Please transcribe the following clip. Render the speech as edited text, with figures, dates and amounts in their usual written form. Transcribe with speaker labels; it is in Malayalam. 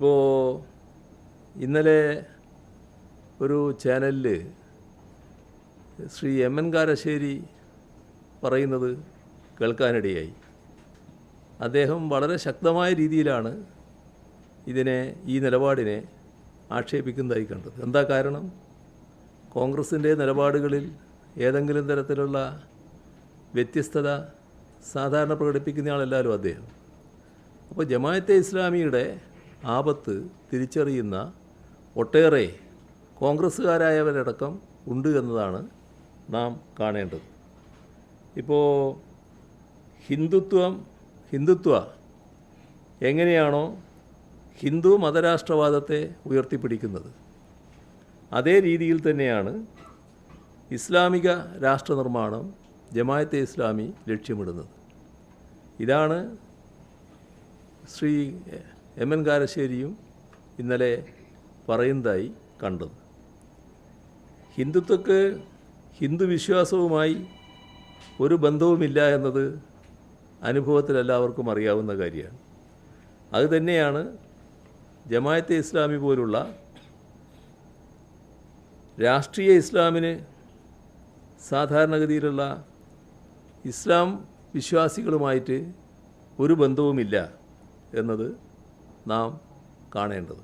Speaker 1: ഇപ്പോൾ ഇന്നലെ ഒരു ചാനലിൽ ശ്രീ എം എൻ കാരശ്ശേരി പറയുന്നത് കേൾക്കാനിടയായി. അദ്ദേഹം വളരെ ശക്തമായ രീതിയിലാണ് ഈ നിലപാടിനെ ആക്ഷേപിക്കുന്നതായി കണ്ടത്. എന്താ കാരണം? കോൺഗ്രസിൻ്റെ നിലപാടുകളിൽ ഏതെങ്കിലും തരത്തിലുള്ള വ്യത്യസ്തത സാധാരണ പ്രകടിപ്പിക്കുന്നയാളല്ലല്ലോ അദ്ദേഹം. അപ്പോൾ ജമാഅത്തെ ഇസ്ലാമിയുടെ ആപത്ത് തിരിച്ചറിയുന്ന ഒട്ടേറെ കോൺഗ്രസ്സുകാരായവരടക്കം ഉണ്ട് എന്നതാണ് നാം കാണേണ്ടത്. ഇപ്പോൾ ഹിന്ദുത്വ എങ്ങനെയാണോ ഹിന്ദു മതരാഷ്ട്രവാദത്തെ ഉയർത്തിപ്പിടിക്കുന്നത്, അതേ രീതിയിൽ തന്നെയാണ് ഇസ്ലാമിക രാഷ്ട്രനിർമ്മാണം ജമാഅത്തെ ഇസ്ലാമി ലക്ഷ്യമിടുന്നത്. ഇതാണ് ശ്രീ എം എൻ കാരശ്ശേരിയും ഇന്നലെ പറയുന്നതായി കണ്ടത്. ഹിന്ദുത്വക്ക് ഹിന്ദു വിശ്വാസവുമായി ഒരു ബന്ധവുമില്ല എന്നത് അനുഭവത്തിൽ എല്ലാവർക്കും അറിയാവുന്ന കാര്യമാണ്. അതുതന്നെയാണ് ജമാഅത്തെ ഇസ്ലാമി പോലുള്ള രാഷ്ട്രീയ ഇസ്ലാമിന് സാധാരണഗതിയിലുള്ള ഇസ്ലാം വിശ്വാസികളുമായിട്ട് ഒരു ബന്ധവുമില്ല എന്നത് നാം കാണേണ്ടത്.